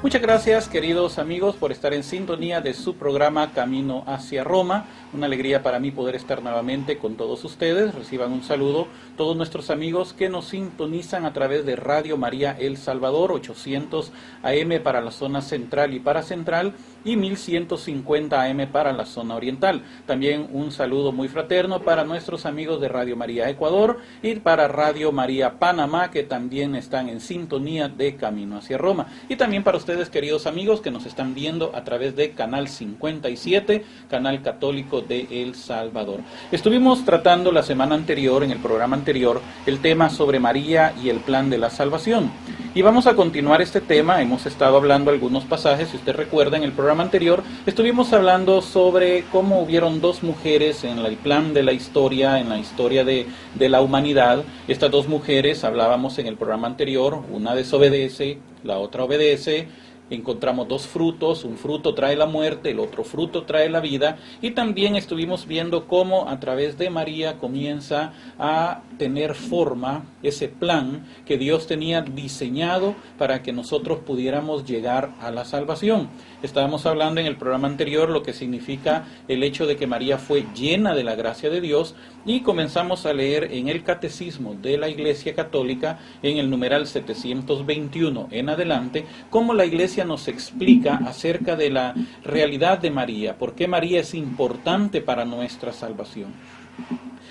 Muchas gracias, queridos amigos, por estar en sintonía de su programa Camino hacia Roma. Una alegría para mí poder estar nuevamente con todos ustedes. Reciban un saludo todos nuestros amigos que nos sintonizan a través de Radio María El Salvador, 800 AM para la zona central y paracentral y 1150 AM para la zona oriental. También un saludo muy fraterno para nuestros amigos de Radio María Ecuador y para Radio María Panamá, que también están en sintonía de Camino hacia Roma. Y también para ustedes, queridos amigos, que nos están viendo a través de Canal 57, Canal Católico de El Salvador. Estuvimos tratando la semana anterior, en el programa anterior, el tema sobre María y el plan de la salvación. Y vamos a continuar este tema. Hemos estado hablando algunos pasajes, si usted recuerda, en el programa anterior estuvimos hablando sobre cómo hubieron dos mujeres en el plan de la historia, en la historia de la humanidad. Estas dos mujeres, hablábamos en el programa anterior, una desobedece, la otra obedece. Encontramos dos frutos, un fruto trae la muerte, el otro fruto trae la vida, y también estuvimos viendo cómo a través de María comienza a tener forma ese plan que Dios tenía diseñado para que nosotros pudiéramos llegar a la salvación. Estábamos hablando en el programa anterior lo que significa el hecho de que María fue llena de la gracia de Dios, y comenzamos a leer en el Catecismo de la Iglesia Católica, en el numeral 721 en adelante, cómo la Iglesia nos explica acerca de la realidad de María, por qué María es importante para nuestra salvación.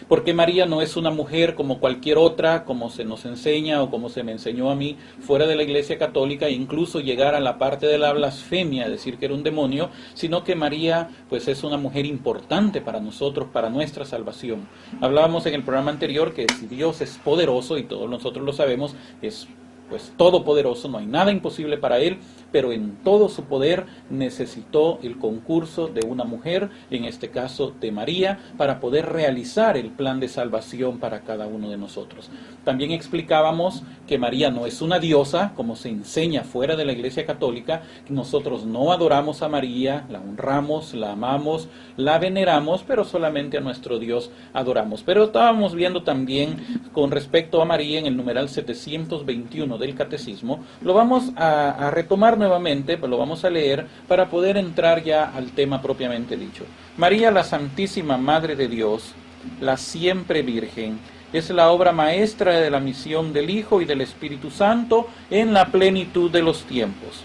Porque María no es una mujer como cualquier otra, como se nos enseña o como se me enseñó a mí fuera de la Iglesia Católica, incluso llegar a la parte de la blasfemia, decir que era un demonio, sino que María pues es una mujer importante para nosotros, para nuestra salvación. Hablábamos en el programa anterior que si Dios es poderoso, y todos nosotros lo sabemos, es pues todopoderoso, no hay nada imposible para Él, pero en todo su poder necesitó el concurso de una mujer, en este caso de María, para poder realizar el plan de salvación para cada uno de nosotros. También explicábamos que María no es una diosa, como se enseña fuera de la Iglesia Católica, que nosotros no adoramos a María, la honramos, la amamos, la veneramos, pero solamente a nuestro Dios adoramos. Pero estábamos viendo también con respecto a María en el numeral 721 del Catecismo, lo vamos a retomar nuevamente, pues lo vamos a leer para poder entrar ya al tema propiamente dicho. María, la Santísima Madre de Dios, la siempre Virgen, es la obra maestra de la misión del Hijo y del Espíritu Santo en la plenitud de los tiempos.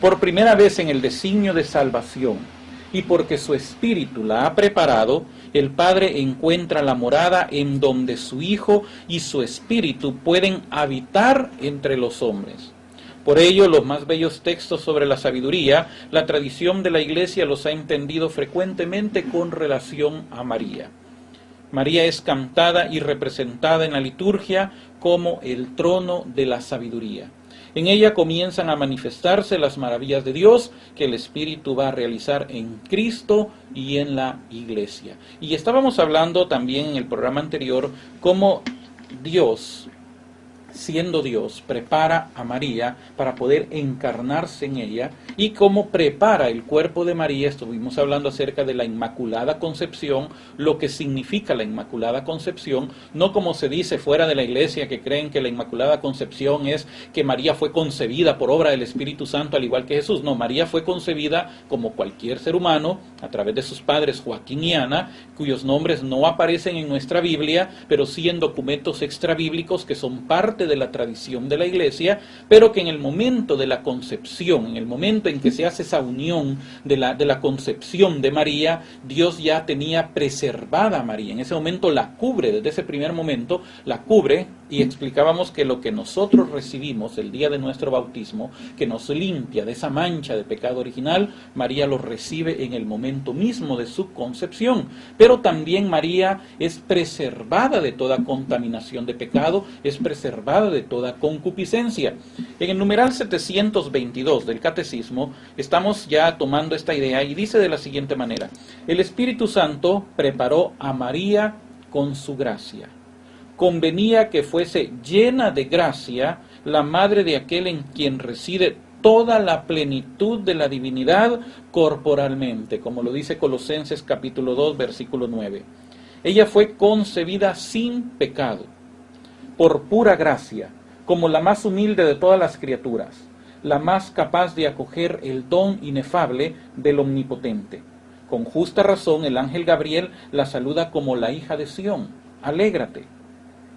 Por primera vez en el designio de salvación, y porque su Espíritu la ha preparado, el Padre encuentra la morada en donde su Hijo y su Espíritu pueden habitar entre los hombres. Por ello, los más bellos textos sobre la sabiduría, la tradición de la Iglesia los ha entendido frecuentemente con relación a María. María es cantada y representada en la liturgia como el trono de la sabiduría. En ella comienzan a manifestarse las maravillas de Dios que el Espíritu va a realizar en Cristo y en la Iglesia. Y estábamos hablando también en el programa anterior cómo Dios, siendo Dios, prepara a María para poder encarnarse en ella, y cómo prepara el cuerpo de María. Estuvimos hablando acerca de la Inmaculada Concepción, lo que significa la Inmaculada Concepción, no como se dice fuera de la Iglesia, que creen que la Inmaculada Concepción es que María fue concebida por obra del Espíritu Santo al igual que Jesús. No, María fue concebida como cualquier ser humano a través de sus padres Joaquín y Ana, cuyos nombres no aparecen en nuestra Biblia, pero sí en documentos extrabíblicos que son parte de la tradición de la Iglesia, pero que en el momento de la concepción, en el momento en que se hace esa unión de la concepción de María, Dios ya tenía preservada a María. En ese momento la cubre, desde ese primer momento la cubre, y explicábamos que lo que nosotros recibimos el día de nuestro bautismo, que nos limpia de esa mancha de pecado original, María lo recibe en el momento mismo de su concepción. Pero también María es preservada de toda contaminación de pecado, es preservada de toda concupiscencia. En el numeral 722 del Catecismo estamos ya tomando esta idea y dice de la siguiente manera: el Espíritu Santo preparó a María con su gracia. Convenía que fuese llena de gracia la madre de aquel en quien reside toda la plenitud de la divinidad corporalmente, como lo dice Colosenses capítulo 2, versículo 9. Ella fue concebida sin pecado, por pura gracia, como la más humilde de todas las criaturas. la más capaz de acoger el don inefable del Omnipotente. Con justa razón el ángel Gabriel la saluda como la hija de Sión. Alégrate.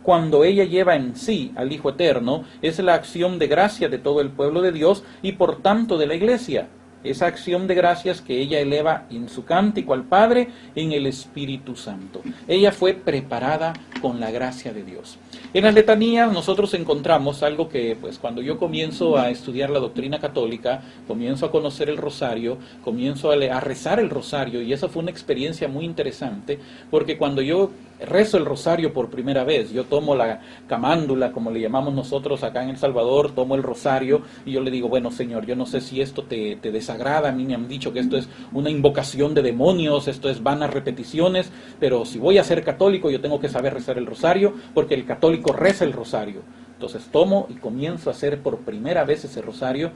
Cuando ella lleva en sí al Hijo Eterno, es la acción de gracia de todo el pueblo de Dios y por tanto de la Iglesia. Esa acción de gracias que ella eleva en su cántico al Padre en el Espíritu Santo. Ella fue preparada con la gracia de Dios. En las letanías nosotros encontramos algo que, pues, cuando yo comienzo a estudiar la doctrina católica, comienzo a conocer el rosario, comienzo a rezar el rosario, y esa fue una experiencia muy interesante, porque cuando yo rezo el rosario por primera vez, yo tomo la camándula, como le llamamos nosotros acá en El Salvador, tomo el rosario y yo le digo, bueno, Señor, yo no sé si esto te desagrada, a mí me han dicho que esto es una invocación de demonios, esto es vanas repeticiones, pero si voy a ser católico yo tengo que saber rezar el rosario, porque el católico reza el rosario. Entonces tomo y comienzo a hacer por primera vez ese rosario,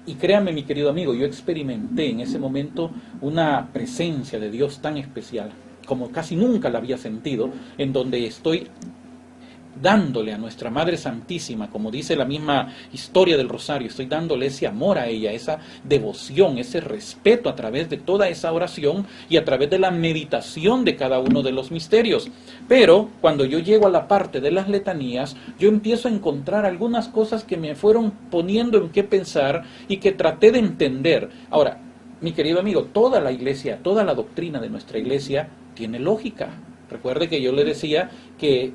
y créame, mi querido amigo, yo experimenté en ese momento una presencia de Dios tan especial, como casi nunca la había sentido, en donde estoy dándole a nuestra Madre Santísima, como dice la misma historia del Rosario, estoy dándole ese amor a ella, esa devoción, ese respeto a través de toda esa oración y a través de la meditación de cada uno de los misterios. Pero cuando yo llego a la parte de las letanías, yo empiezo a encontrar algunas cosas que me fueron poniendo en qué pensar y que traté de entender. Ahora, mi querido amigo, toda la iglesia, toda la doctrina de nuestra iglesia tiene lógica. Recuerde que yo le decía que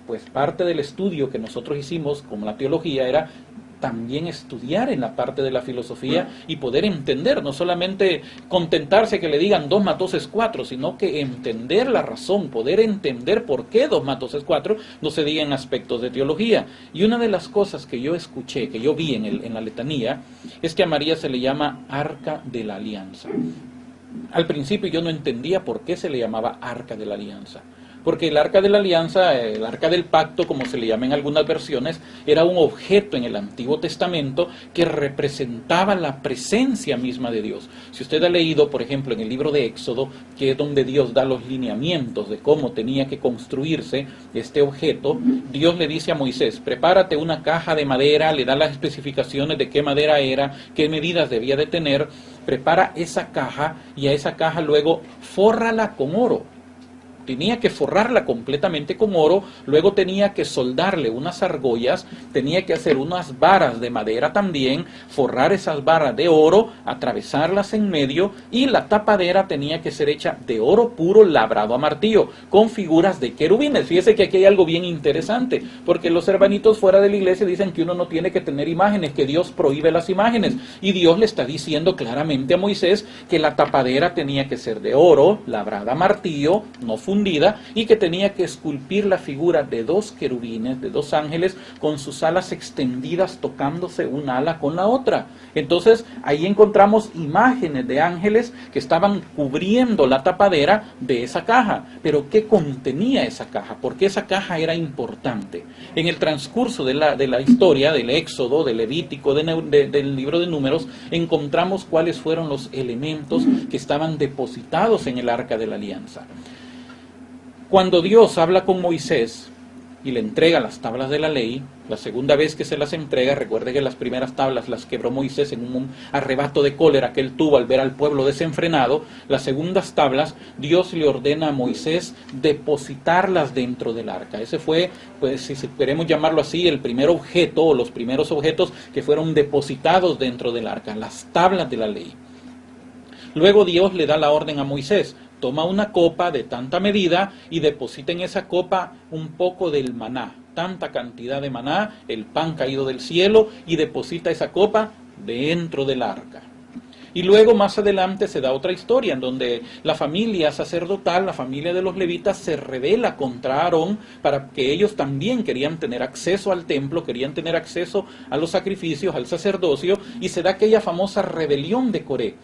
pues parte del estudio que nosotros hicimos como la teología era también estudiar en la parte de la filosofía y poder entender, no solamente contentarse que le digan 2 más 2 es 4, sino que entender la razón, poder entender por qué 2 más 2 es 4, no se diga en aspectos de teología. Y una de las cosas que yo escuché, que yo vi en la letanía, es que a María se le llama Arca de la Alianza. Al principio yo no entendía por qué se le llamaba Arca de la Alianza. Porque el Arca de la Alianza, el Arca del Pacto, como se le llama en algunas versiones, era un objeto en el Antiguo Testamento que representaba la presencia misma de Dios. Si usted ha leído, por ejemplo, en el libro de Éxodo, que es donde Dios da los lineamientos de cómo tenía que construirse este objeto, Dios le dice a Moisés, prepárate una caja de madera, le da las especificaciones de qué madera era, qué medidas debía de tener, prepara esa caja y a esa caja luego fórrala con oro. Tenía que forrarla completamente con oro, luego tenía que soldarle unas argollas, tenía que hacer unas varas de madera también, forrar esas varas de oro, atravesarlas en medio, y la tapadera tenía que ser hecha de oro puro labrado a martillo, con figuras de querubines. Fíjese que aquí hay algo bien interesante, porque los hermanitos fuera de la iglesia dicen que uno no tiene que tener imágenes, que Dios prohíbe las imágenes, y Dios le está diciendo claramente a Moisés que la tapadera tenía que ser de oro, labrada a martillo, no fundida, y que tenía que esculpir la figura de 2 querubines, de 2 ángeles, con sus alas extendidas tocándose una ala con la otra. Entonces ahí encontramos imágenes de ángeles que estaban cubriendo la tapadera de esa caja. Pero ¿qué contenía esa caja? ¿Por qué esa caja era importante? En el transcurso de la historia, del Éxodo, del Levítico, del libro de Números, encontramos cuáles fueron los elementos que estaban depositados en el Arca de la Alianza. Cuando Dios habla con Moisés y le entrega las tablas de la ley, la segunda vez que se las entrega, recuerde que las primeras tablas las quebró Moisés en un arrebato de cólera que él tuvo al ver al pueblo desenfrenado. Las segundas tablas, Dios le ordena a Moisés depositarlas dentro del arca. Ese fue, pues si queremos llamarlo así, el primer objeto o los primeros objetos que fueron depositados dentro del arca, las tablas de la ley. Luego Dios le da la orden a Moisés, toma una copa de tanta medida y deposita en esa copa un poco del maná, tanta cantidad de maná, el pan caído del cielo, y deposita esa copa dentro del arca. Y luego más adelante se da otra historia en donde la familia sacerdotal, la familia de los levitas, se rebela contra Aarón para que ellos también querían tener acceso al templo, querían tener acceso a los sacrificios, al sacerdocio, y se da aquella famosa rebelión de Coré.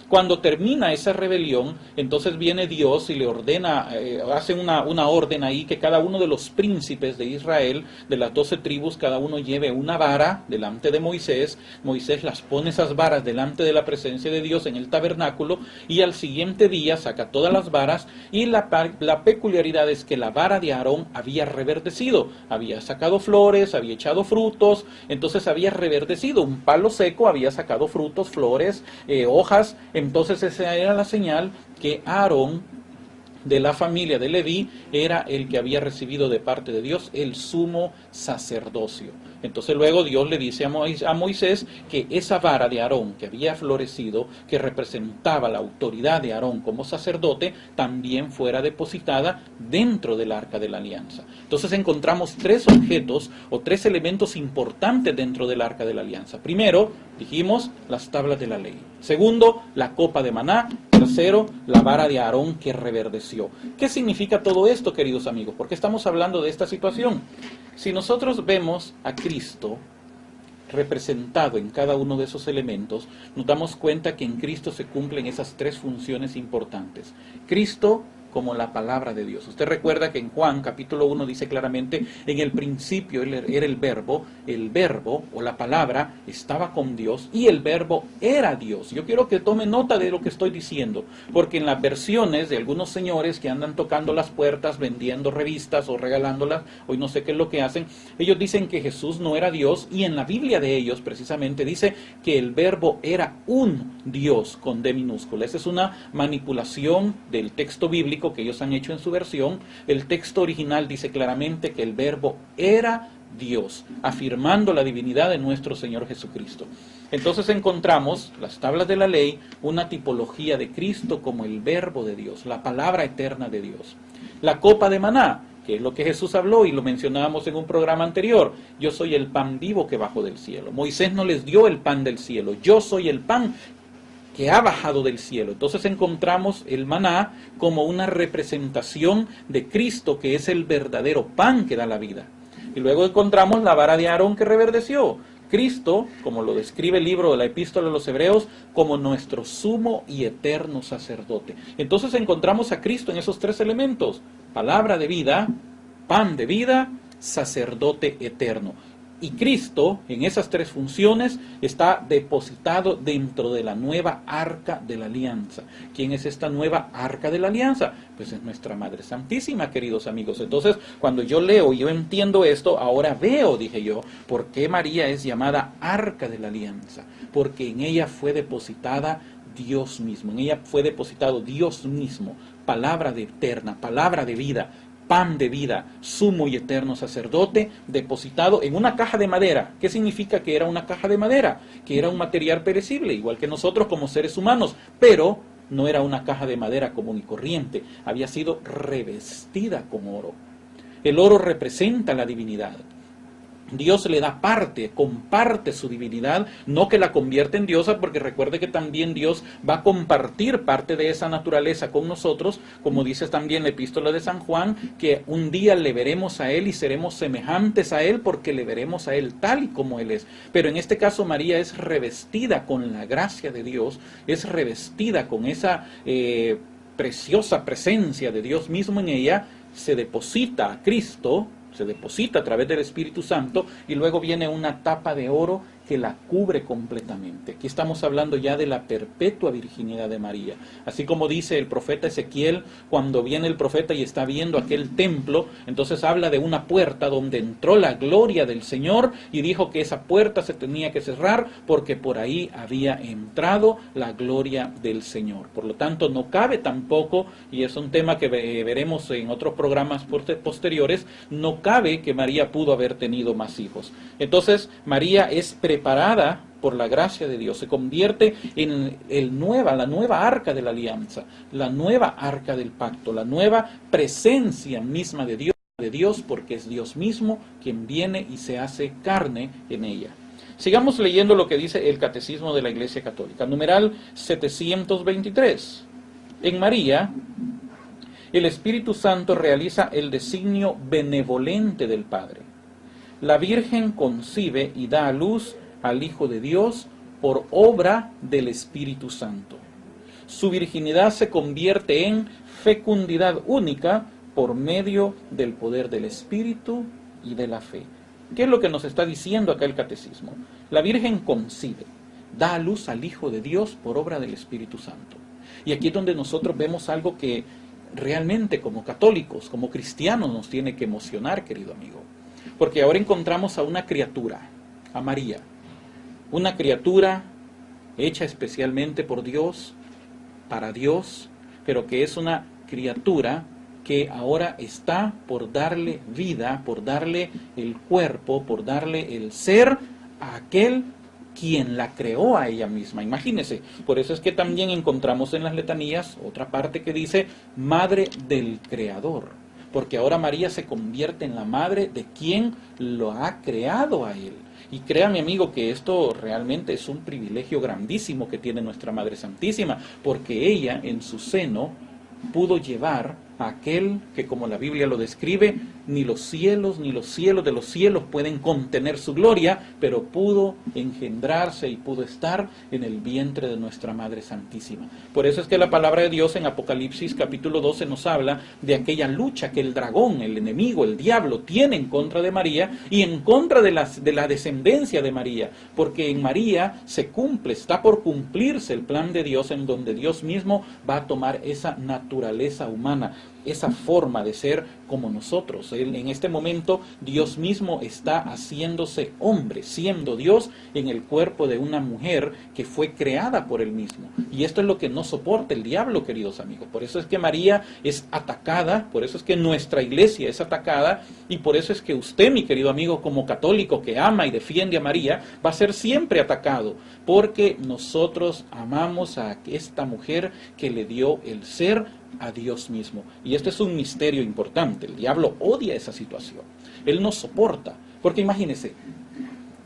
Cuando termina esa rebelión, entonces viene Dios y le ordena, hace una orden ahí que cada uno de los príncipes de Israel, de las 12 tribus, cada uno lleve una vara delante de Moisés. Moisés las pone esas varas delante de la presencia de Dios en el tabernáculo y al siguiente día saca todas las varas y la peculiaridad es que la vara de Aarón había reverdecido, había sacado flores, había echado frutos, entonces había reverdecido, un palo seco había sacado frutos, flores, hojas. Entonces esa era la señal que Aarón, de la familia de Leví, era el que había recibido de parte de Dios el sumo sacerdocio. Entonces luego Dios le dice a Moisés que esa vara de Aarón que había florecido, que representaba la autoridad de Aarón como sacerdote, también fuera depositada dentro del arca de la alianza. Entonces encontramos tres objetos o tres elementos importantes dentro del arca de la alianza. Primero, dijimos, las tablas de la ley. Segundo, la copa de maná. Tercero, la vara de Aarón que reverdeció. ¿Qué significa todo esto, queridos amigos? ¿Por qué estamos hablando de esta situación? Si nosotros vemos a Cristo representado en cada uno de esos elementos, nos damos cuenta que en Cristo se cumplen esas tres funciones importantes. Cristo como la palabra de Dios. Usted recuerda que en Juan capítulo 1 dice claramente, en el principio era el verbo o la palabra estaba con Dios y el verbo era Dios. Yo quiero que tome nota de lo que estoy diciendo, porque en las versiones de algunos señores que andan tocando las puertas, vendiendo revistas o regalándolas, hoy no sé qué es lo que hacen, ellos dicen que Jesús no era Dios y en la Biblia de ellos precisamente dice que el verbo era un Dios con D minúscula. Esa es una manipulación del texto bíblico que ellos han hecho en su versión. El texto original dice claramente que el verbo era Dios, afirmando la divinidad de nuestro Señor Jesucristo. Entonces encontramos las tablas de la ley, una tipología de Cristo como el verbo de Dios, la palabra eterna de Dios. La copa de maná, que es lo que Jesús habló y lo mencionábamos en un programa anterior, yo soy el pan vivo que bajó del cielo. Moisés no les dio el pan del cielo, yo soy el pan que ha bajado del cielo. Entonces encontramos el maná como una representación de Cristo, que es el verdadero pan que da la vida. Y luego encontramos la vara de Aarón que reverdeció. Cristo, como lo describe el libro de la Epístola de los Hebreos, como nuestro sumo y eterno sacerdote. Entonces encontramos a Cristo en esos tres elementos: palabra de vida, pan de vida, sacerdote eterno. Y Cristo, en esas tres funciones, está depositado dentro de la nueva arca de la alianza. ¿Quién es esta nueva arca de la alianza? Pues es nuestra Madre Santísima, queridos amigos. Entonces, cuando yo leo y yo entiendo esto, ahora veo, dije yo, por qué María es llamada arca de la alianza. Porque en ella fue depositada Dios mismo, en ella fue depositado Dios mismo, palabra de eterna, palabra de vida, pan de vida, sumo y eterno sacerdote, depositado en una caja de madera. ¿Qué significa que era una caja de madera? Que era un material perecible, igual que nosotros como seres humanos, pero no era una caja de madera común y corriente, había sido revestida con oro. El oro representa la divinidad. Dios le da parte, comparte su divinidad, no que la convierte en diosa, porque recuerde que también Dios va a compartir parte de esa naturaleza con nosotros, como dice también la epístola de San Juan, que un día le veremos a Él y seremos semejantes a Él, porque le veremos a Él tal y como Él es. Pero en este caso María es revestida con la gracia de Dios, es revestida con esa preciosa presencia de Dios mismo en ella, se deposita a Cristo, se deposita a través del Espíritu Santo y luego viene una tapa de oro que la cubre completamente. Aquí estamos hablando ya de la perpetua virginidad de María. Así como dice el profeta Ezequiel, cuando viene el profeta y está viendo aquel templo, entonces habla de una puerta donde entró la gloria del Señor y dijo que esa puerta se tenía que cerrar porque por ahí había entrado la gloria del Señor. Por lo tanto, no cabe tampoco, y es un tema que veremos en otros programas posteriores, no cabe que María pudo haber tenido más hijos. Entonces, María es preparada por la gracia de Dios, se convierte en la nueva arca de la alianza, la nueva arca del pacto, la nueva presencia misma de Dios, porque es Dios mismo quien viene y se hace carne en ella. Sigamos leyendo lo que dice el Catecismo de la Iglesia Católica, numeral 723. En María, el Espíritu Santo realiza el designio benevolente del Padre. La Virgen concibe y da a luz al Hijo de Dios por obra del Espíritu Santo. Su virginidad se convierte en fecundidad única por medio del poder del Espíritu y de la fe. ¿Qué es lo que nos está diciendo acá el catecismo? La Virgen concibe, da a luz al Hijo de Dios por obra del Espíritu Santo. Y aquí es donde nosotros vemos algo que realmente como católicos, como cristianos nos tiene que emocionar, querido amigo. Porque ahora encontramos a una criatura, a María, una criatura hecha especialmente por Dios, para Dios, pero que es una criatura que ahora está por darle vida, por darle el cuerpo, por darle el ser a aquel quien la creó a ella misma. Imagínense, por eso es que también encontramos en las letanías otra parte que dice Madre del Creador, porque ahora María se convierte en la madre de quien lo ha creado a él. Y créame, amigo, que esto realmente es un privilegio grandísimo que tiene nuestra Madre Santísima, porque ella en su seno pudo llevar a aquel que, como la Biblia lo describe, ni los cielos de los cielos pueden contener su gloria, pero pudo engendrarse y pudo estar en el vientre de nuestra Madre Santísima. Por eso es que la palabra de Dios en Apocalipsis capítulo 12 nos habla de aquella lucha que el dragón, el enemigo, el diablo, tiene en contra de María y en contra de la descendencia de María, porque en María se cumple, está por cumplirse el plan de Dios, en donde Dios mismo va a tomar esa naturaleza humana, esa forma de ser como nosotros. En este momento Dios mismo está haciéndose hombre, siendo Dios en el cuerpo de una mujer que fue creada por Él mismo. Y esto es lo que no soporta el diablo, queridos amigos. Por eso es que María es atacada, por eso es que nuestra iglesia es atacada, y por eso es que usted, mi querido amigo, como católico que ama y defiende a María, va a ser siempre atacado, porque nosotros amamos a esta mujer que le dio el ser a Dios mismo. Y este es un misterio importante. El diablo odia esa situación. Él no soporta. Porque imagínense,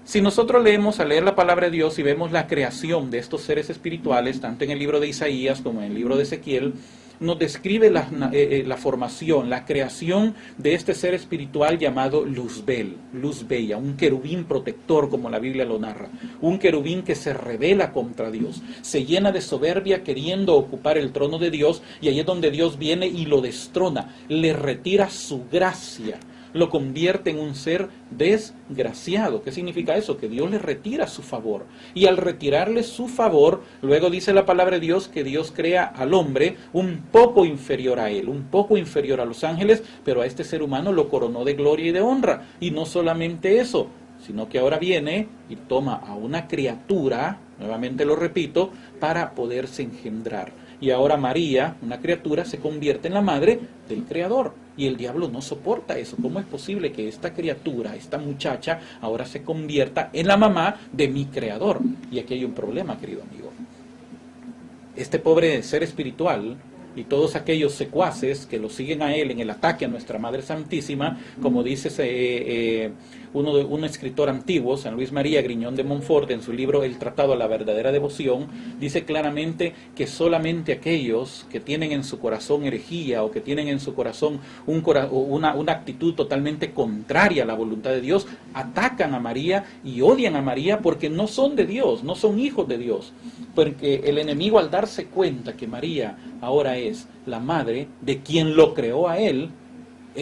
si nosotros leemos al leer la palabra de Dios y vemos la creación de estos seres espirituales, tanto en el libro de Isaías como en el libro de Ezequiel, nos describe la formación, la creación de este ser espiritual llamado Luzbel, luz bella, un querubín protector, como la Biblia lo narra, un querubín que se rebela contra Dios, se llena de soberbia queriendo ocupar el trono de Dios, y ahí es donde Dios viene y lo destrona, le retira su gracia, lo convierte en un ser desgraciado. ¿Qué significa eso? Que Dios le retira su favor. Y al retirarle su favor, luego dice la palabra de Dios que Dios crea al hombre un poco inferior a él, un poco inferior a los ángeles, pero a este ser humano lo coronó de gloria y de honra. Y no solamente eso, sino que ahora viene y toma a una criatura, nuevamente lo repito, para poderse engendrar. Y ahora María, una criatura, se convierte en la madre del Creador. Y el diablo no soporta eso. ¿Cómo es posible que esta criatura, esta muchacha, ahora se convierta en la mamá de mi Creador? Y aquí hay un problema, querido amigo. Este pobre ser espiritual y todos aquellos secuaces que lo siguen a él en el ataque a nuestra Madre Santísima, como dice un escritor antiguo, San Luis María Griñón de Montfort, en su libro El Tratado a la Verdadera Devoción, dice claramente que solamente aquellos que tienen en su corazón herejía o que tienen en su corazón una actitud totalmente contraria a la voluntad de Dios, atacan a María y odian a María porque no son de Dios, no son hijos de Dios. Porque el enemigo, al darse cuenta que María ahora es la madre de quien lo creó a él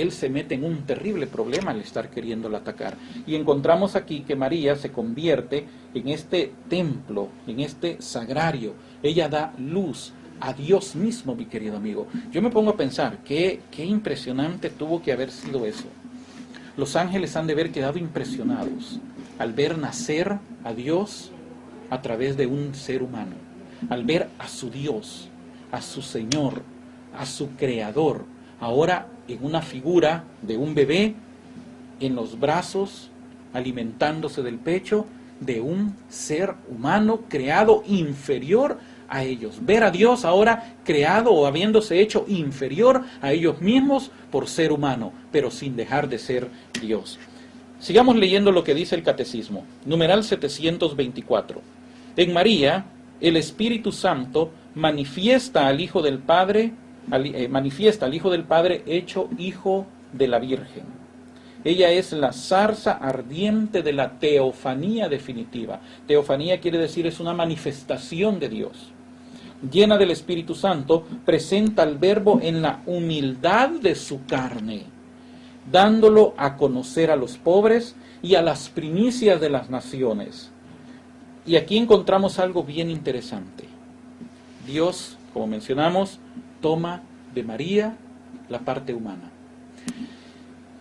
se mete en un terrible problema al estar queriéndola atacar. Y encontramos aquí que María se convierte en este templo, en este sagrario. Ella da luz a Dios mismo, mi querido amigo. Yo me pongo a pensar, qué impresionante tuvo que haber sido eso. Los ángeles han de haber quedado impresionados al ver nacer a Dios a través de un ser humano, al ver a su Dios, a su Señor, a su Creador, ahora en una figura de un bebé en los brazos, alimentándose del pecho de un ser humano creado inferior a ellos. Ver a Dios ahora creado o habiéndose hecho inferior a ellos mismos por ser humano, pero sin dejar de ser Dios. Sigamos leyendo lo que dice el Catecismo. Numeral 724. En María, el Espíritu Santo manifiesta al Hijo del Padre, hecho Hijo de la Virgen. Ella es la zarza ardiente de la teofanía definitiva. Teofanía quiere decir es una manifestación de Dios. llena del Espíritu Santo, presenta al Verbo en la humildad de su carne, dándolo a conocer a los pobres y a las primicias de las naciones. Y aquí encontramos algo bien interesante. Dios, como mencionamos, toma de María la parte humana.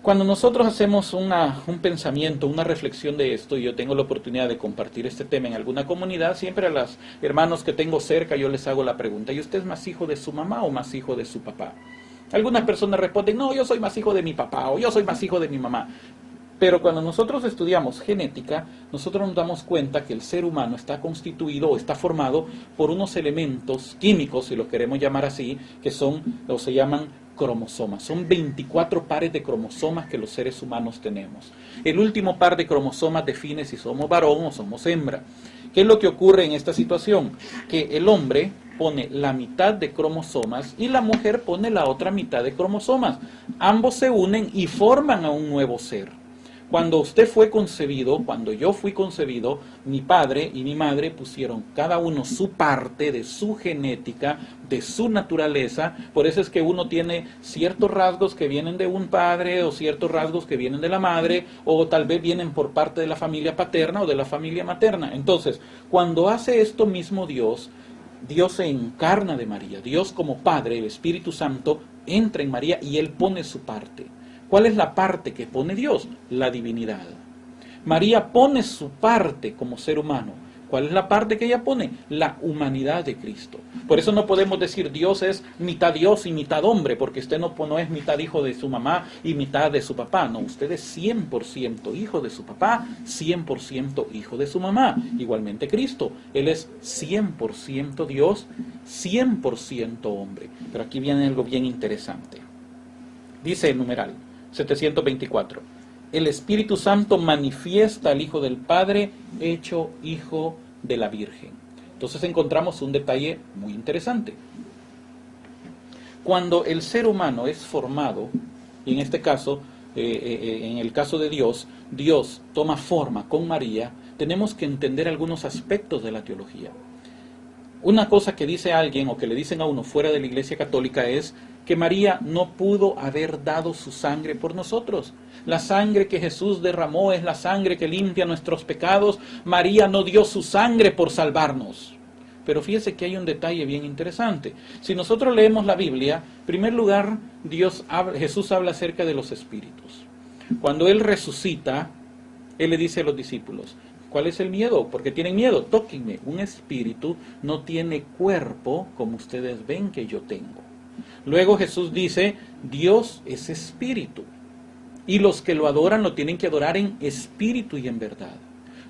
Cuando nosotros hacemos un pensamiento, una reflexión de esto, y yo tengo la oportunidad de compartir este tema en alguna comunidad, siempre a los hermanos que tengo cerca yo les hago la pregunta: ¿y usted es más hijo de su mamá o más hijo de su papá? Algunas personas responden: no, yo soy más hijo de mi papá, o yo soy más hijo de mi mamá. Pero cuando nosotros estudiamos genética, nosotros nos damos cuenta que el ser humano está constituido o está formado por unos elementos químicos, si lo queremos llamar así, que son o se llaman cromosomas. Son 24 pares de cromosomas que los seres humanos tenemos. El último par de cromosomas define si somos varón o somos hembra. ¿Qué es lo que ocurre en esta situación? Que el hombre pone la mitad de cromosomas y la mujer pone la otra mitad de cromosomas. Ambos se unen y forman a un nuevo ser. Cuando usted fue concebido, cuando yo fui concebido, mi padre y mi madre pusieron cada uno su parte de su genética, de su naturaleza. Por eso es que uno tiene ciertos rasgos que vienen de un padre o ciertos rasgos que vienen de la madre, o tal vez vienen por parte de la familia paterna o de la familia materna. Entonces, cuando hace esto mismo Dios se encarna de María. Dios como Padre, el Espíritu Santo, entra en María y Él pone su parte. ¿Cuál es la parte que pone Dios? La divinidad. María pone su parte como ser humano. ¿Cuál es la parte que ella pone? La humanidad de Cristo. Por eso no podemos decir Dios es mitad Dios y mitad hombre, porque usted no es mitad hijo de su mamá y mitad de su papá. No, usted es 100% hijo de su papá, 100% hijo de su mamá. Igualmente Cristo, Él es 100% Dios, 100% hombre. Pero aquí viene algo bien interesante. Dice el numeral 724. El Espíritu Santo manifiesta al Hijo del Padre, hecho Hijo de la Virgen. Entonces encontramos un detalle muy interesante. Cuando el ser humano es formado, y en este caso, en el caso de Dios, Dios toma forma con María, tenemos que entender algunos aspectos de la teología. Una cosa que dice alguien o que le dicen a uno fuera de la Iglesia Católica es que María no pudo haber dado su sangre por nosotros. La sangre que Jesús derramó es la sangre que limpia nuestros pecados. María no dio su sangre por salvarnos. Pero fíjese que hay un detalle bien interesante. Si nosotros leemos la Biblia, en primer lugar, Jesús habla acerca de los espíritus. Cuando Él resucita, Él le dice a los discípulos: ¿cuál es el miedo? Porque tienen miedo. Tóquenme. Un espíritu no tiene cuerpo como ustedes ven que yo tengo. Luego Jesús dice: Dios es espíritu. Y los que lo adoran lo tienen que adorar en espíritu y en verdad.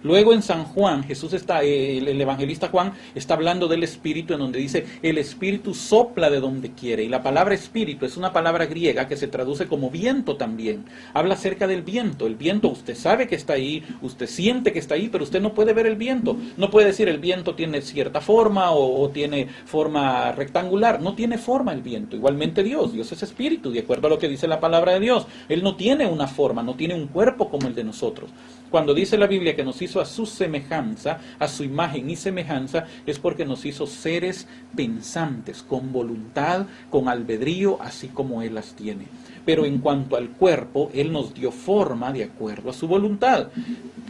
Luego en San Juan, el evangelista Juan está hablando del Espíritu, en donde dice: el Espíritu sopla de donde quiere. Y la palabra Espíritu es una palabra griega que se traduce como viento también. Habla acerca del viento. El viento, usted sabe que está ahí, usted siente que está ahí, pero usted no puede ver el viento. No puede decir el viento tiene cierta forma o tiene forma rectangular. No tiene forma el viento. Igualmente Dios es Espíritu, de acuerdo a lo que dice la palabra de Dios. Él no tiene una forma, no tiene un cuerpo como el de nosotros. Cuando dice la Biblia que nos hizo a su semejanza, a su imagen y semejanza, es porque nos hizo seres pensantes, con voluntad, con albedrío, así como Él las tiene. Pero en cuanto al cuerpo, Él nos dio forma de acuerdo a su voluntad.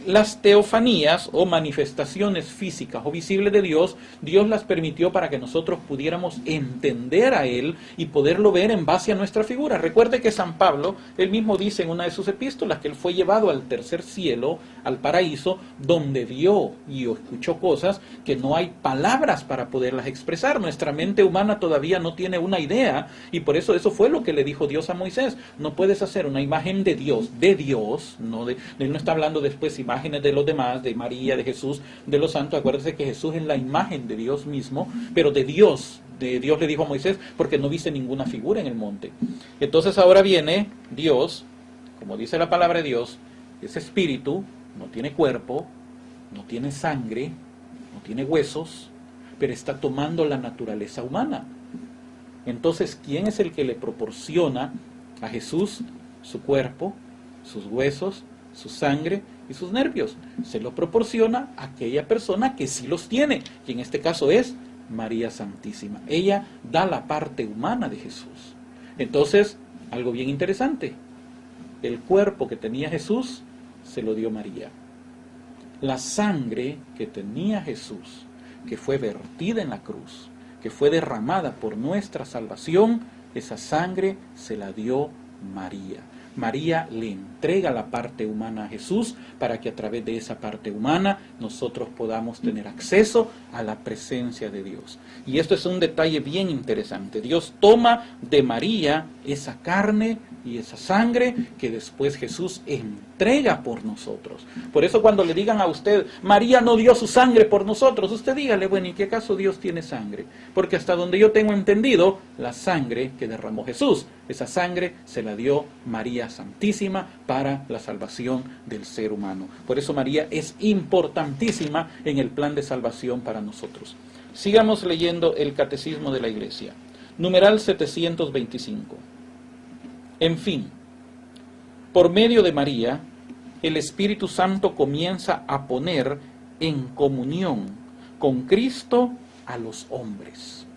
Las teofanías o manifestaciones físicas o visibles de Dios, Dios las permitió para que nosotros pudiéramos entender a Él y poderlo ver en base a nuestra figura. Recuerde que San Pablo, él mismo dice en una de sus epístolas que él fue llevado al tercer cielo, al paraíso, donde vio y escuchó cosas que no hay palabras para poderlas expresar. Nuestra mente humana todavía no tiene una idea, y por eso fue lo que le dijo Dios a Moisés: no puedes hacer una imagen de Dios, él no está hablando después imágenes de los demás, de María, de Jesús, de los santos. Acuérdense que Jesús es la imagen de Dios mismo, pero de Dios le dijo a Moisés: porque no viste ninguna figura en el monte. Entonces ahora viene Dios, como dice la palabra de Dios, es espíritu, no tiene cuerpo, no tiene sangre, no tiene huesos, pero está tomando la naturaleza humana. Entonces, ¿quién es el que le proporciona a Jesús su cuerpo, sus huesos, su sangre y sus nervios? Se lo proporciona a aquella persona que sí los tiene, que en este caso es María Santísima. Ella da la parte humana de Jesús. Entonces, algo bien interesante, el cuerpo que tenía Jesús se lo dio María. La sangre que tenía Jesús, que fue vertida en la cruz, que fue derramada por nuestra salvación, esa sangre se la dio María. María le entrega la parte humana a Jesús para que a través de esa parte humana nosotros podamos tener acceso a la presencia de Dios. Y esto es un detalle bien interesante. Dios toma de María esa carne y esa sangre que después Jesús entrega por nosotros. Por eso cuando le digan a usted, María no dio su sangre por nosotros, usted dígale, bueno, ¿y qué acaso Dios tiene sangre? Porque hasta donde yo tengo entendido, la sangre que derramó Jesús, esa sangre se la dio María Santísima para la salvación del ser humano. Por eso María es importantísima en el plan de salvación para nosotros. Sigamos leyendo el Catecismo de la Iglesia. Numeral 725. En fin, por medio de María, el Espíritu Santo comienza a poner en comunión con Cristo a los hombres,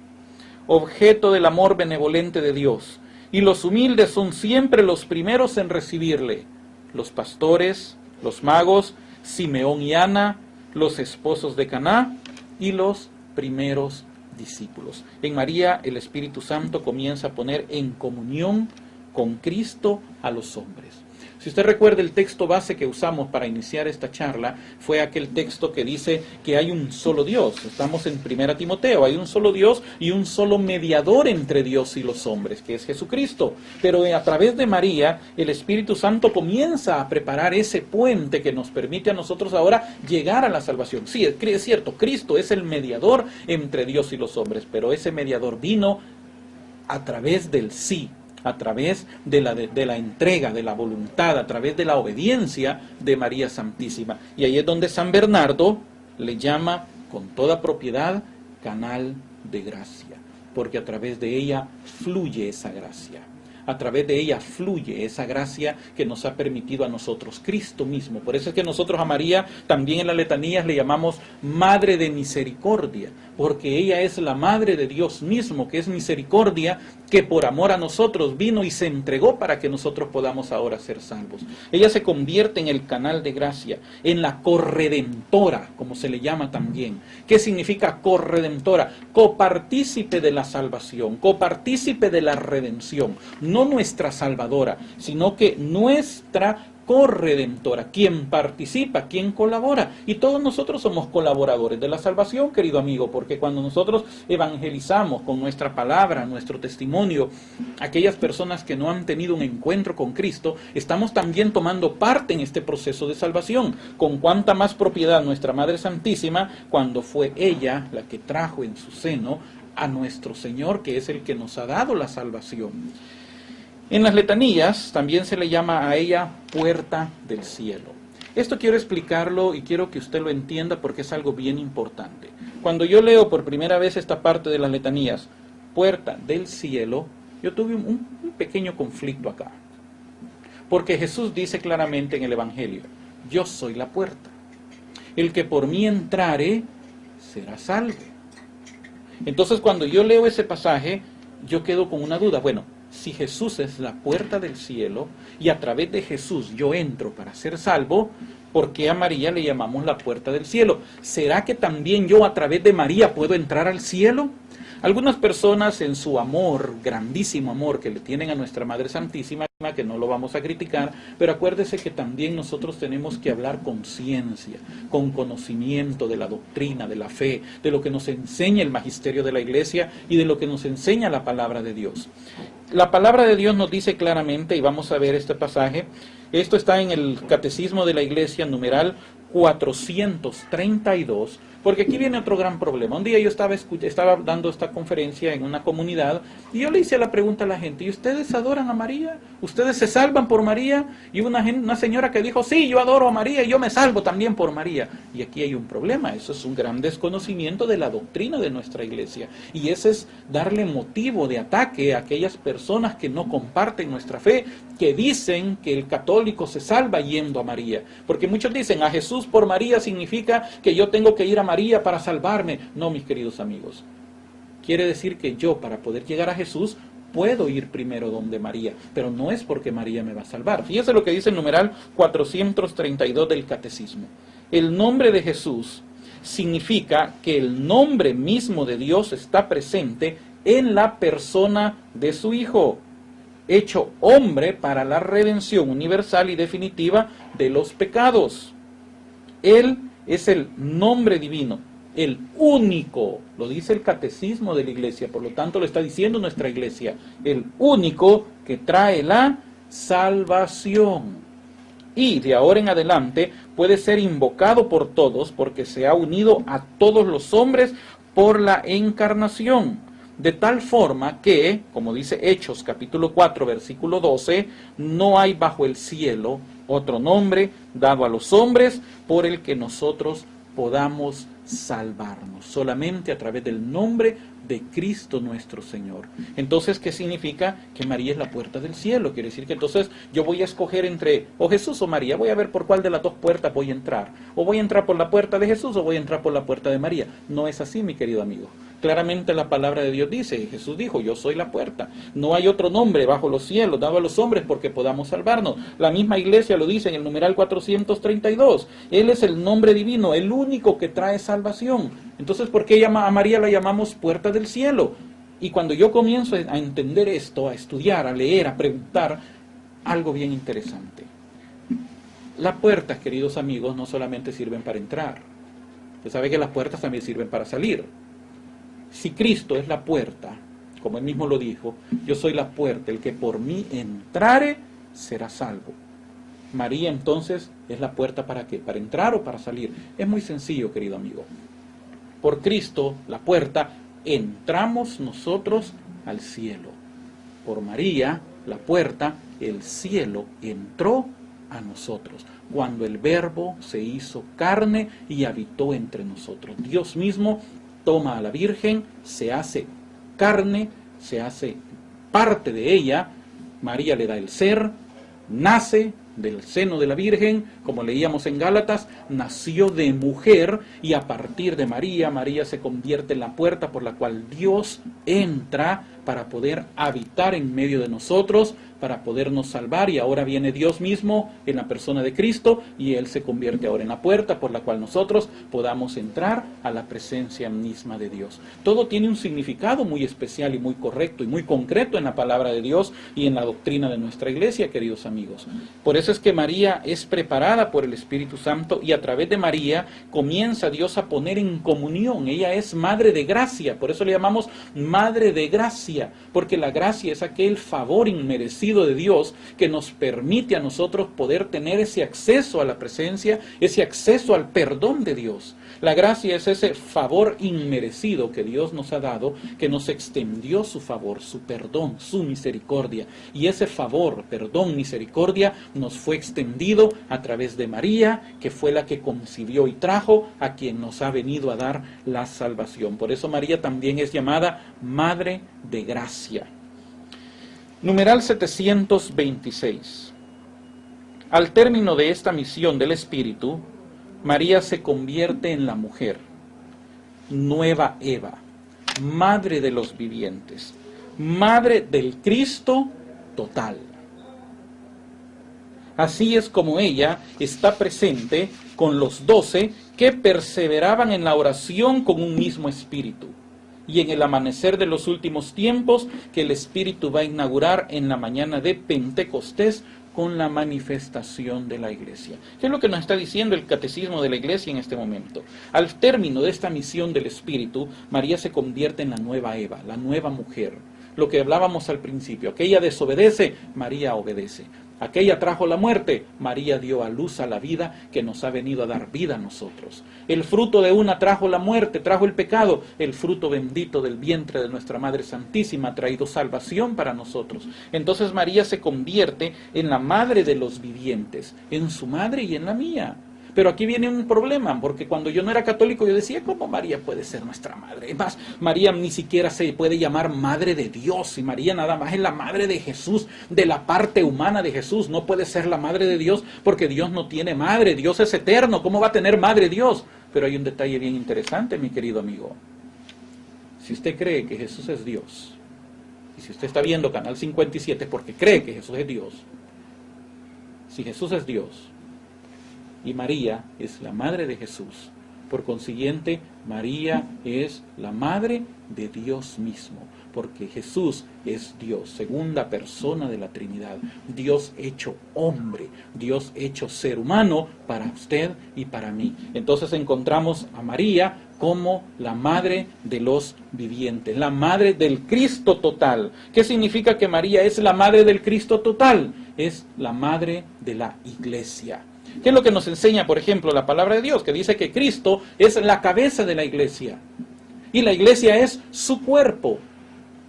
objeto del amor benevolente de Dios, y los humildes son siempre los primeros en recibirle, los pastores, los magos, Simeón y Ana, los esposos de Caná y los primeros discípulos. En María el Espíritu Santo comienza a poner en comunión con Cristo a los hombres. Si usted recuerda, el texto base que usamos para iniciar esta charla fue aquel texto que dice que hay un solo Dios. Estamos en 1 Timoteo, hay un solo Dios y un solo mediador entre Dios y los hombres, que es Jesucristo. Pero a través de María, el Espíritu Santo comienza a preparar ese puente que nos permite a nosotros ahora llegar a la salvación. Sí, es cierto, Cristo es el mediador entre Dios y los hombres, pero ese mediador vino a través del sí, a través de la entrega, de la voluntad, a través de la obediencia de María Santísima. Y ahí es donde San Bernardo le llama con toda propiedad canal de gracia, porque a través de ella fluye esa gracia. A través de ella fluye esa gracia que nos ha permitido a nosotros Cristo mismo. Por eso es que nosotros a María también en las letanías le llamamos Madre de Misericordia, porque ella es la Madre de Dios mismo, que es misericordia, que por amor a nosotros vino y se entregó para que nosotros podamos ahora ser salvos. Ella se convierte en el canal de gracia, en la corredentora, como se le llama también. ¿Qué significa corredentora? Copartícipe de la salvación, copartícipe de la redención. No nuestra salvadora, sino que nuestra corredentora, quien participa, quien colabora. Y todos nosotros somos colaboradores de la salvación, querido amigo, porque cuando nosotros evangelizamos con nuestra palabra, nuestro testimonio, aquellas personas que no han tenido un encuentro con Cristo, estamos también tomando parte en este proceso de salvación. Con cuánta más propiedad nuestra Madre Santísima, cuando fue ella la que trajo en su seno a nuestro Señor, que es el que nos ha dado la salvación. En las letanías también se le llama a ella puerta del cielo. Esto quiero explicarlo y quiero que usted lo entienda porque es algo bien importante. Cuando yo leo por primera vez esta parte de las letanías, puerta del cielo, yo tuve un pequeño conflicto acá. Porque Jesús dice claramente en el Evangelio, yo soy la puerta. El que por mí entrare será salvo. Entonces cuando yo leo ese pasaje, yo quedo con una duda. Bueno, si Jesús es la puerta del cielo y a través de Jesús yo entro para ser salvo, ¿por qué a María le llamamos la puerta del cielo? ¿Será que también yo a través de María puedo entrar al cielo? Algunas personas en su amor, grandísimo amor que le tienen a nuestra Madre Santísima, que no lo vamos a criticar, pero acuérdese que también nosotros tenemos que hablar con ciencia, con conocimiento de la doctrina, de la fe, de lo que nos enseña el magisterio de la Iglesia y de lo que nos enseña la palabra de Dios. La palabra de Dios nos dice claramente, y vamos a ver este pasaje, esto está en el Catecismo de la Iglesia, numeral 432, porque aquí viene otro gran problema. Un día yo estaba dando esta conferencia en una comunidad y yo le hice la pregunta a la gente, ¿y ustedes adoran a María? ¿Ustedes se salvan por María? Y una señora que dijo, sí, yo adoro a María y yo me salvo también por María. Y aquí hay un problema, eso es un gran desconocimiento de la doctrina de nuestra iglesia. Y ese es darle motivo de ataque a aquellas personas que no comparten nuestra fe, que dicen que el católico se salva yendo a María. Porque muchos dicen, a Jesús por María significa que yo tengo que ir a María para salvarme. No, mis queridos amigos. Quiere decir que yo, para poder llegar a Jesús, puedo ir primero donde María, pero no es porque María me va a salvar. Fíjese lo que dice el numeral 432 del Catecismo. El nombre de Jesús significa que el nombre mismo de Dios está presente en la persona de su Hijo, hecho hombre para la redención universal y definitiva de los pecados. Él es el nombre divino, el único, lo dice el Catecismo de la Iglesia, por lo tanto lo está diciendo nuestra Iglesia, el único que trae la salvación. Y de ahora en adelante puede ser invocado por todos porque se ha unido a todos los hombres por la encarnación. De tal forma que, como dice Hechos capítulo 4 versículo 12, no hay bajo el cielo otro nombre dado a los hombres por el que nosotros podamos salvarnos, solamente a través del nombre de Cristo nuestro Señor. Entonces, ¿qué significa? Que María es la puerta del cielo. Quiere decir que entonces yo voy a escoger entre o Jesús o María, voy a ver por cuál de las dos puertas voy a entrar, o voy a entrar por la puerta de Jesús o voy a entrar por la puerta de María. No es así, mi querido amigo. Claramente la palabra de Dios dice, Jesús dijo, yo soy la puerta. No hay otro nombre bajo los cielos dado a los hombres porque podamos salvarnos. La misma Iglesia lo dice en el numeral 432. Él es el nombre divino, el único que trae salvación. Entonces, ¿por qué a María la llamamos puerta del cielo? Y cuando yo comienzo a entender esto, a estudiar, a leer, a preguntar, algo bien interesante. Las puertas, queridos amigos, no solamente sirven para entrar. Usted sabe que las puertas también sirven para salir. Si Cristo es la puerta, como él mismo lo dijo, yo soy la puerta, el que por mí entrare será salvo. María entonces es la puerta ¿para qué? ¿Para entrar o para salir? Es muy sencillo, querido amigo. Por Cristo, la puerta, entramos nosotros al cielo. Por María, la puerta, el cielo entró a nosotros. Cuando el Verbo se hizo carne y habitó entre nosotros. Dios mismo toma a la Virgen, se hace carne, se hace parte de ella, María le da el ser, nace del seno de la Virgen, como leíamos en Gálatas, nació de mujer y a partir de María, María se convierte en la puerta por la cual Dios entra para poder habitar en medio de nosotros, para podernos salvar, y ahora viene Dios mismo en la persona de Cristo y Él se convierte ahora en la puerta por la cual nosotros podamos entrar a la presencia misma de Dios. Todo tiene un significado muy especial y muy correcto y muy concreto en la palabra de Dios y en la doctrina de nuestra iglesia, queridos amigos. Por eso es que María es preparada por el Espíritu Santo y a través de María comienza Dios a poner en comunión. Ella es madre de gracia, por eso le llamamos madre de gracia, porque la gracia es aquel favor inmerecido de Dios que nos permite a nosotros poder tener ese acceso a la presencia, ese acceso al perdón de Dios. La gracia es ese favor inmerecido que Dios nos ha dado, que nos extendió su favor, su perdón, su misericordia. Y ese favor, perdón, misericordia nos fue extendido a través de María, que fue la que concibió y trajo a quien nos ha venido a dar la salvación. Por eso María también es llamada Madre de Gracia. Numeral 726. Al término de esta misión del Espíritu, María se convierte en la mujer, nueva Eva, madre de los vivientes, madre del Cristo total. Así es como ella está presente con los 12 que perseveraban en la oración con un mismo espíritu. Y en el amanecer de los últimos tiempos que el Espíritu va a inaugurar en la mañana de Pentecostés con la manifestación de la iglesia. ¿Qué es lo que nos está diciendo el catecismo de la iglesia en este momento? Al término de esta misión del Espíritu, María se convierte en la nueva Eva, la nueva mujer. Lo que hablábamos al principio, aquella desobedece, María obedece. Aquella trajo la muerte, María dio a luz a la vida que nos ha venido a dar vida a nosotros. El fruto de una trajo la muerte, trajo el pecado. El fruto bendito del vientre de nuestra Madre Santísima ha traído salvación para nosotros. Entonces María se convierte en la madre de los vivientes, en su madre y en la mía. Pero aquí viene un problema, porque cuando yo no era católico yo decía, ¿cómo María puede ser nuestra madre? Es más, María ni siquiera se puede llamar madre de Dios, y María nada más es la madre de Jesús, de la parte humana de Jesús. No puede ser la madre de Dios porque Dios no tiene madre, Dios es eterno, ¿cómo va a tener madre Dios? Pero hay un detalle bien interesante, mi querido amigo. Si usted cree que Jesús es Dios, y si usted está viendo Canal 57 es porque cree que Jesús es Dios, si Jesús es Dios y María es la madre de Jesús, por consiguiente, María es la madre de Dios mismo, porque Jesús es Dios, segunda persona de la Trinidad, Dios hecho hombre, Dios hecho ser humano para usted y para mí. Entonces encontramos a María como la madre de los vivientes, la madre del Cristo total. ¿Qué significa que María es la madre del Cristo total? Es la madre de la iglesia. ¿Qué es lo que nos enseña, por ejemplo, la palabra de Dios? Que dice que Cristo es la cabeza de la iglesia y la iglesia es su cuerpo.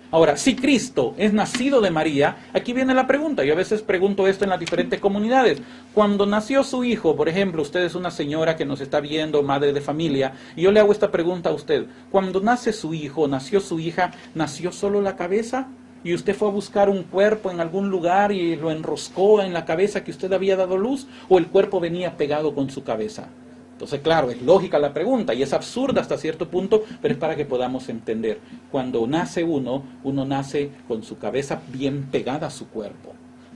Ahora, si Cristo es nacido de María, aquí viene la pregunta. Yo a veces pregunto esto en las diferentes comunidades. Cuando nació su hijo, por ejemplo, usted es una señora que nos está viendo, madre de familia, y yo le hago esta pregunta a usted. Cuando nace su hijo, nació su hija, ¿nació solo la cabeza? ¿Y usted fue a buscar un cuerpo en algún lugar y lo enroscó en la cabeza que usted había dado luz? ¿O el cuerpo venía pegado con su cabeza? Entonces, claro, es lógica la pregunta y es absurda hasta cierto punto, pero es para que podamos entender. Cuando nace uno nace con su cabeza bien pegada a su cuerpo.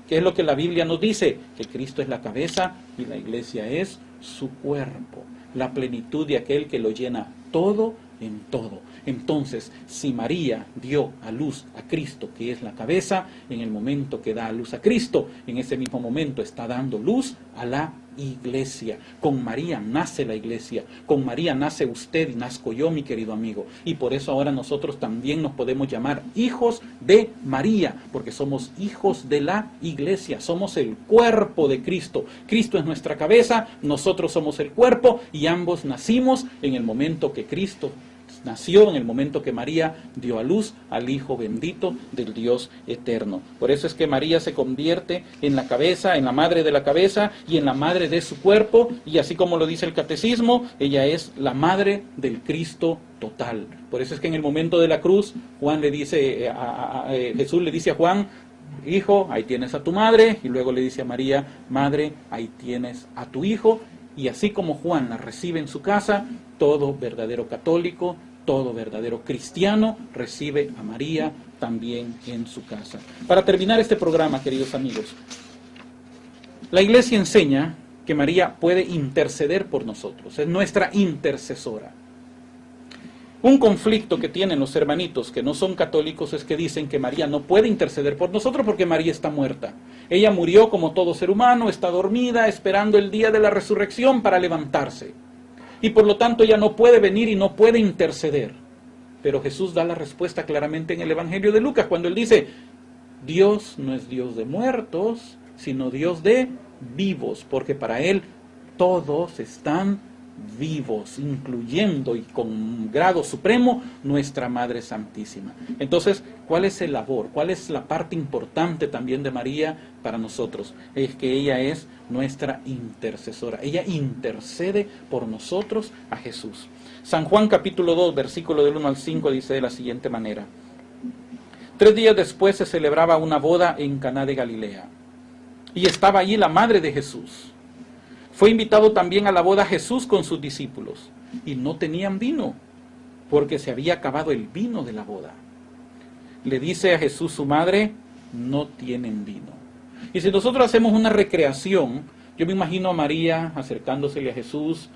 ¿Qué es lo que la Biblia nos dice? Que Cristo es la cabeza y la iglesia es su cuerpo. La plenitud de aquel que lo llena todo en todo. Entonces, si María dio a luz a Cristo, que es la cabeza, en el momento que da a luz a Cristo, en ese mismo momento está dando luz a la iglesia. Con María nace la iglesia, con María nace usted y nazco yo, mi querido amigo. Y por eso ahora nosotros también nos podemos llamar hijos de María, porque somos hijos de la iglesia, somos el cuerpo de Cristo. Cristo es nuestra cabeza, nosotros somos el cuerpo y ambos nacimos en el momento que Cristo nació, en el momento que María dio a luz al Hijo bendito del Dios eterno. Por eso es que María se convierte en la cabeza, en la madre de la cabeza y en la madre de su cuerpo, y así como lo dice el catecismo, ella es la madre del Cristo total. Por eso es que en el momento de la cruz, Juan le dice Jesús le dice a Juan: hijo, ahí tienes a tu madre, y luego le dice a María: madre, ahí tienes a tu hijo. Y así como Juan la recibe en su casa, todo verdadero católico, todo verdadero cristiano recibe a María también en su casa. Para terminar este programa, queridos amigos, la Iglesia enseña que María puede interceder por nosotros, es nuestra intercesora. Un conflicto que tienen los hermanitos que no son católicos es que dicen que María no puede interceder por nosotros porque María está muerta. Ella murió como todo ser humano, está dormida, esperando el día de la resurrección para levantarse. Y por lo tanto ella no puede venir y no puede interceder. Pero Jesús da la respuesta claramente en el Evangelio de Lucas, cuando él dice: Dios no es Dios de muertos, sino Dios de vivos, porque para él todos están vivos, incluyendo y con grado supremo nuestra Madre Santísima. Entonces, ¿cuál es el labor? ¿Cuál es la parte importante también de María para nosotros? Es que ella es nuestra intercesora. Ella intercede por nosotros a Jesús. San Juan capítulo 2, versículo del 1 al 5 dice de la siguiente manera: 3 días después se celebraba una boda en Caná de Galilea, y estaba allí la madre de Jesús. Fue invitado también a la boda Jesús con sus discípulos, y no tenían vino, porque se había acabado el vino de la boda. Le dice a Jesús su madre: no tienen vino. Y si nosotros hacemos una recreación, yo me imagino a María acercándosele a Jesús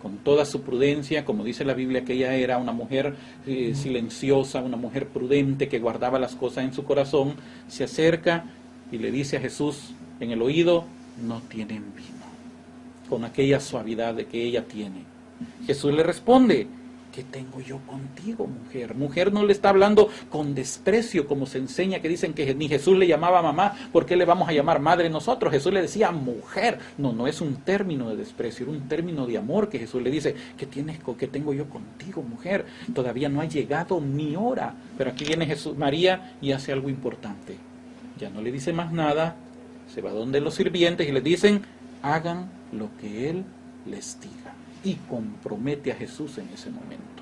con toda su prudencia, como dice la Biblia que ella era una mujer silenciosa, una mujer prudente que guardaba las cosas en su corazón. Se acerca y le dice a Jesús en el oído: no tienen vino, con aquella suavidad de que ella tiene. Jesús le responde: ¿qué tengo yo contigo, mujer? Mujer no le está hablando con desprecio, como se enseña, que dicen que ni Jesús le llamaba mamá. ¿Por qué le vamos a llamar madre nosotros? Jesús le decía mujer. No es un término de desprecio, era un término de amor que Jesús le dice: ¿qué tengo yo contigo, mujer? Todavía no ha llegado mi hora. Pero aquí viene María y hace algo importante. Ya no le dice más nada, se va donde los sirvientes y les dicen: hagan lo que Él les diga. Y compromete a Jesús en ese momento.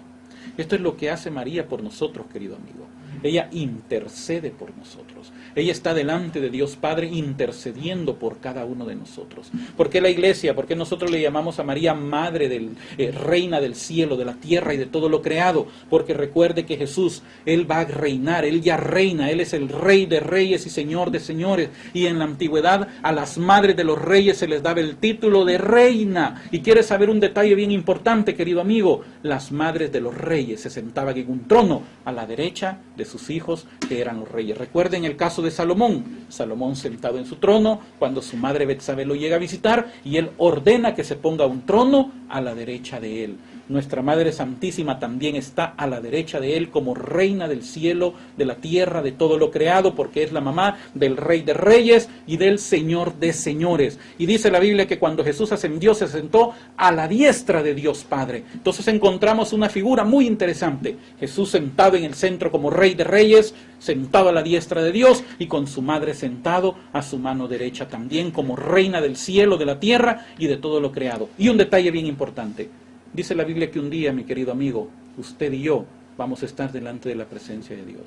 Esto es lo que hace María por nosotros, querido amigo. ella intercede por nosotros. Ella está delante de Dios Padre intercediendo por cada uno de nosotros. ¿Por qué la iglesia? ¿Por qué nosotros le llamamos a María Madre Reina del cielo, de la tierra y de todo lo creado? Porque recuerde que Jesús, Él va a reinar, Él ya reina, Él es el Rey de reyes y Señor de señores. Y en la antigüedad a las madres de los reyes se les daba el título de reina. Y quieres saber un detalle bien importante, querido amigo, las madres de los reyes se sentaban en un trono a la derecha de sus hijos que eran los reyes. Recuerden el caso de Salomón. Salomón sentado en su trono cuando su madre Betsabé lo llega a visitar y él ordena que se ponga un trono a la derecha de él. Nuestra Madre Santísima también está a la derecha de Él como reina del cielo, de la tierra, de todo lo creado, porque es la mamá del Rey de Reyes y del Señor de Señores. Y dice la Biblia que cuando Jesús ascendió, se sentó a la diestra de Dios Padre. Entonces encontramos una figura muy interesante. Jesús sentado en el centro como Rey de Reyes, sentado a la diestra de Dios y con su madre sentado a su mano derecha también como reina del cielo, de la tierra y de todo lo creado. Y un detalle bien importante. Dice la Biblia que un día, mi querido amigo, usted y yo vamos a estar delante de la presencia de Dios.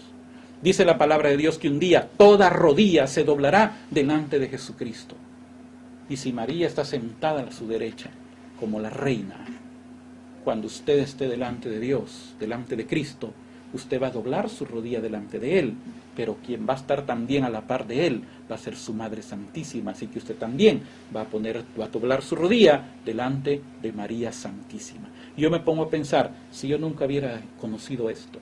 Dice la palabra de Dios que un día toda rodilla se doblará delante de Jesucristo. Y si María está sentada a su derecha como la reina, cuando usted esté delante de Dios, delante de Cristo, usted va a doblar su rodilla delante de Él, pero quien va a estar también a la par de Él va a ser su Madre Santísima, así que usted también va a doblar su rodilla delante de María Santísima. Y yo me pongo a pensar, si yo nunca hubiera conocido esto,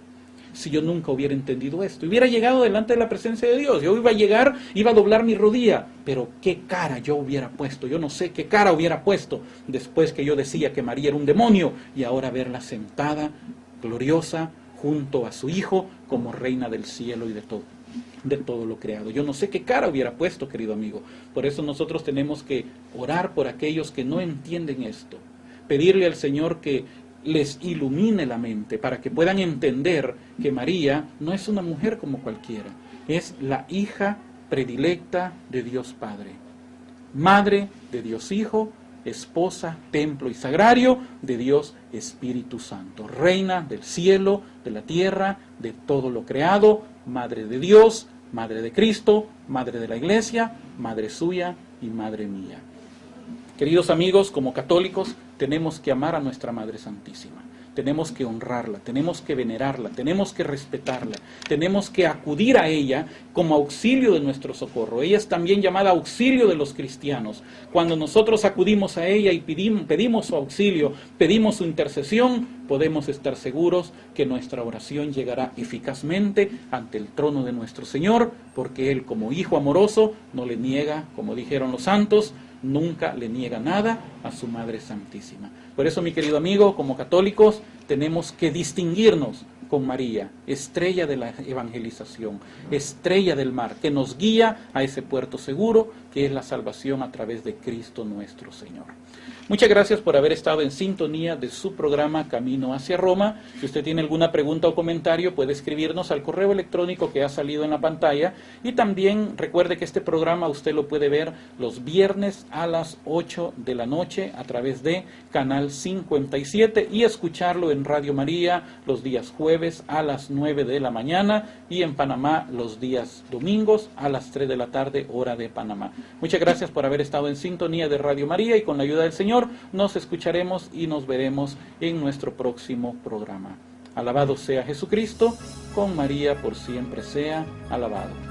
si yo nunca hubiera entendido esto, hubiera llegado delante de la presencia de Dios, yo iba a llegar, iba a doblar mi rodilla, pero qué cara yo hubiera puesto, yo no sé qué cara hubiera puesto después que yo decía que María era un demonio y ahora verla sentada, gloriosa, junto a su Hijo como reina del cielo y de todo lo creado. Yo no sé qué cara hubiera puesto, querido amigo. Por eso nosotros tenemos que orar por aquellos que no entienden esto. Pedirle al Señor que les ilumine la mente para que puedan entender que María no es una mujer como cualquiera. Es la hija predilecta de Dios Padre. Madre de Dios Hijo, esposa, templo y sagrario de Dios Espíritu Santo, reina del cielo, de la tierra, de todo lo creado, madre de Dios, madre de Cristo, madre de la iglesia, madre suya y madre mía. Queridos amigos, como católicos, tenemos que amar a nuestra Madre Santísima. Tenemos que honrarla, tenemos que venerarla, tenemos que respetarla, tenemos que acudir a ella como auxilio de nuestro socorro. Ella es también llamada auxilio de los cristianos. Cuando nosotros acudimos a ella y pedimos su auxilio, pedimos su intercesión, podemos estar seguros que nuestra oración llegará eficazmente ante el trono de nuestro Señor, porque Él, como Hijo amoroso, no le niega, como dijeron los santos, nunca le niega nada a su Madre Santísima. Por eso, mi querido amigo, como católicos, tenemos que distinguirnos con María, estrella de la evangelización, estrella del mar, que nos guía a ese puerto seguro, que es la salvación a través de Cristo nuestro Señor. Muchas gracias por haber estado en sintonía de su programa Camino hacia Roma. Si usted tiene alguna pregunta o comentario, puede escribirnos al correo electrónico que ha salido en la pantalla. Y también recuerde que este programa usted lo puede ver los viernes a las 8 de la noche a través de Canal 57 y escucharlo en Radio María los días jueves a las 9 de la mañana y en Panamá los días domingos a las 3 de la tarde, hora de Panamá. Muchas gracias por haber estado en sintonía de Radio María y con la ayuda del Señor nos escucharemos y nos veremos en nuestro próximo programa. Alabado sea Jesucristo, con María por siempre sea alabado.